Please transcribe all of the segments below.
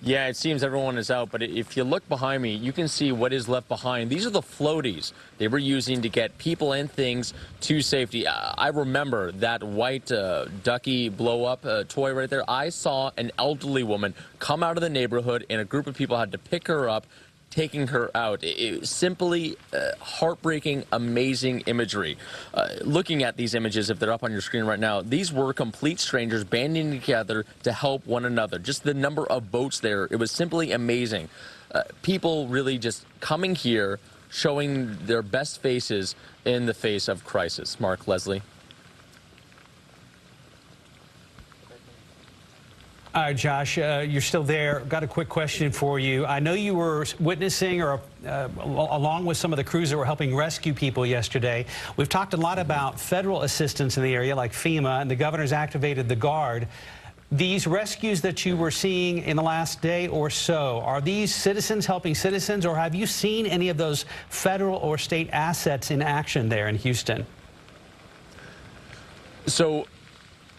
Yeah, it seems everyone is out, but if you look behind me, you can see what is left behind. These are the floaties they were using to get people and things to safety. I remember that white ducky blow-up toy right there. I saw an elderly woman come out of the neighborhood, and a group of people had to pick her up, taking her out. It was simply heartbreaking, amazing imagery. Looking at these images, if they're up on your screen right now, these were complete strangers banding together to help one another. Just the number of boats there, it was simply amazing. People really just coming here, showing their best faces in the face of crisis. Mark, Leslie. All right, Josh, you're still there. Got a quick question for you. I know you were witnessing or along with some of the crews that were helping rescue people yesterday. We've talked a lot about federal assistance in the area like FEMA, and the governor's activated the Guard. These rescues that you were seeing in the last day or so, are these citizens helping citizens, or have you seen any of those federal or state assets in action there in Houston? So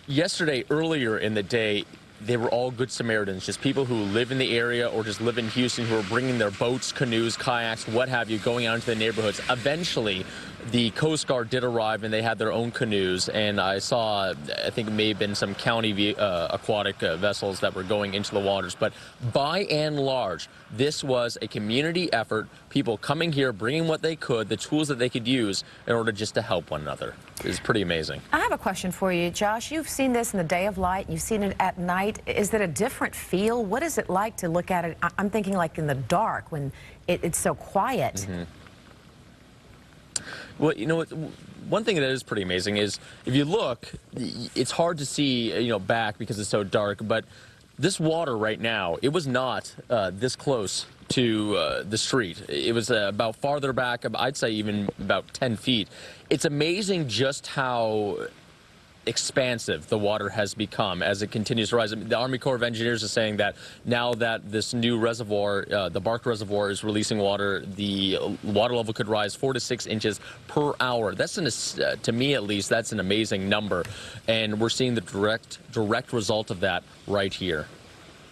yesterday, earlier in the day, they were all Good Samaritans, just people who live in the area or just live in Houston who are bringing their boats, canoes, kayaks, what have you, going out into the neighborhoods. Eventually, the Coast Guard did arrive, and they had their own canoes, and I saw, I think it may have been some county aquatic vessels that were going into the waters. But by and large, this was a community effort, people coming here, bringing what they could, the tools that they could use in order just to help one another. It was pretty amazing. I have a question for you, Josh. You've seen this in the day of light, you've seen it at night. Is it a different feel? What is it like to look at it? I'm thinking like in the dark when it's so quiet. Mm-hmm. Well, you know, one thing that is pretty amazing is if you look, it's hard to see, you know, back because it's so dark, but this water right now, it was not this close to the street. It was about farther back, I'd say even about 10 feet. It's amazing just how expansive the water has become as it continues to rise. The Army Corps of Engineers is saying that now that this new reservoir, the Bark Reservoir, is releasing water, the water level could rise 4 to 6 inches per hour. That's to me at least, that's an amazing number, and we're seeing the direct result of that right here.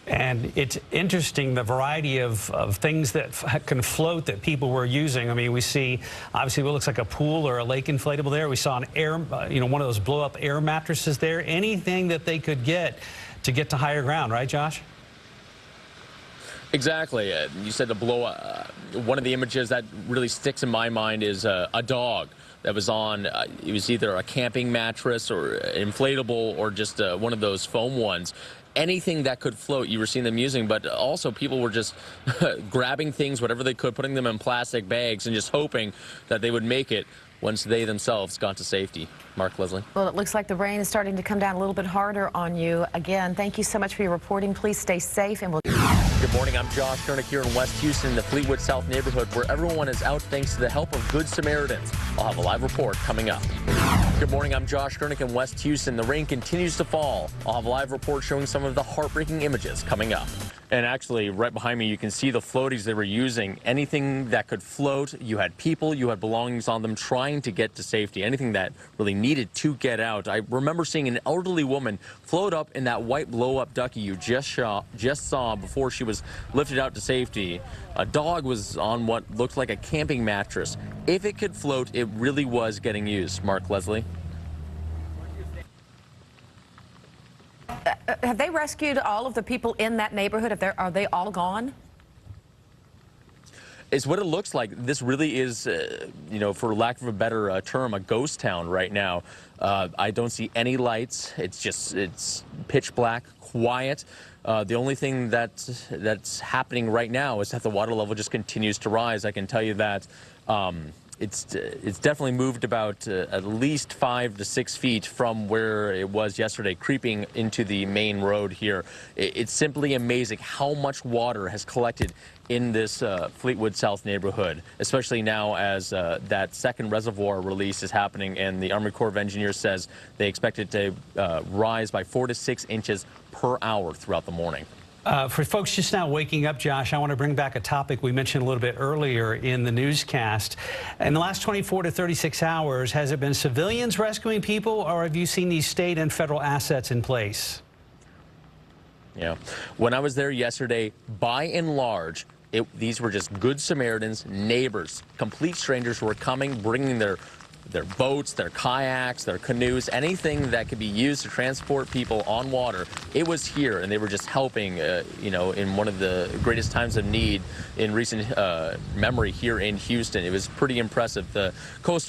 And it's interesting the variety of things that can float that people were using. I mean, we see obviously what looks like a pool or a lake inflatable there. We saw an air, one of those blow-up air mattresses there. Anything that they could get to higher ground, right, Josh? Exactly. You said to blow up. One of the images that really sticks in my mind is a dog that was on, it was either a camping mattress or inflatable or just one of those foam ones. Anything that could float, you were seeing them using, but also people were just grabbing things, whatever they could, putting them in plastic bags and just hoping that they would make it once they themselves got to safety. Mark, Leslie. Well, it looks like the rain is starting to come down a little bit harder on you. Again, thank you so much for your reporting. Please stay safe, and we'll... Good morning. I'm Josh Koenig here in West Houston, in the Fleetwood South neighborhood, where everyone is out thanks to the help of Good Samaritans. I'll have a live report coming up. Good morning. I'm Josh Koenig in West Houston. The rain continues to fall. I'll have a live report showing some of the heartbreaking images coming up. And actually, right behind me, you can see the floaties they were using. Anything that could float, you had people, you had belongings on them trying to get to safety. Anything that really needed to get out. I remember seeing an elderly woman float up in that white blow-up ducky you just saw before she was lifted out to safety. A dog was on what looked like a camping mattress. If it could float, it really was getting used. Mark, Leslie. Have they rescued all of the people in that neighborhood? Are they all gone? It's what it looks like. This really is, for lack of a better term, a ghost town right now. I don't see any lights. It's pitch black, quiet. The only thing that's happening right now is that the water level just continues to rise. I can tell you that. It's definitely moved about at least 5 to 6 feet from where it was yesterday, creeping into the main road here. It's simply amazing how much water has collected in this Fleetwood South neighborhood, especially now as that second reservoir release is happening, and the Army Corps of Engineers says they expect it to rise by 4 to 6 inches per hour throughout the morning. For folks just now waking up, Josh, I want to bring back a topic we mentioned a little bit earlier in the newscast. In the last 24 to 36 hours, has it been civilians rescuing people, or have you seen these state and federal assets in place? Yeah. When I was there yesterday, by and large, these were just good Samaritans, neighbors, complete strangers who were coming, bringing their boats, their kayaks, their canoes, anything that could be used to transport people on water. It was here, and they were just helping, you know, in one of the greatest times of need in recent memory here in Houston. It was pretty impressive. The Coast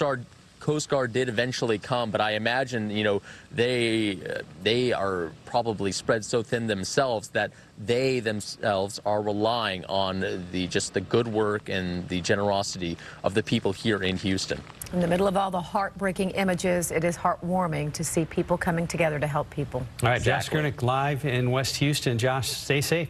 Guard did eventually come, but I imagine, you know, they are probably spread so thin themselves that they themselves are relying on just the good work and the generosity of the people here in Houston. In the middle of all the heartbreaking images, it is heartwarming to see people coming together to help people. All right, Exactly. Josh Gernick live in West Houston. Josh, stay safe.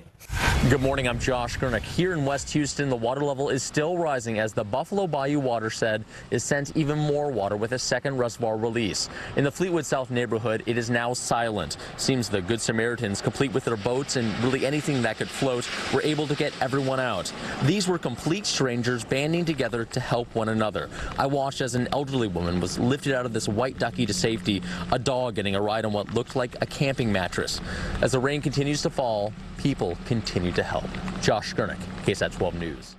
Good morning, I'm Josh Gernick. Here in West Houston, the water level is still rising as the Buffalo Bayou watershed is sent even more water with a second reservoir release. In the Fleetwood South neighborhood, it is now silent. Seems the Good Samaritans, complete with their boats and really anything that could float, were able to get everyone out. These were complete strangers banding together to help one another. I watched as an elderly woman was lifted out of this white ducky to safety, a dog getting a ride on what looked like a camping mattress. As the rain continues to fall, people continue to help. Josh Gernick, KSAT 12 News.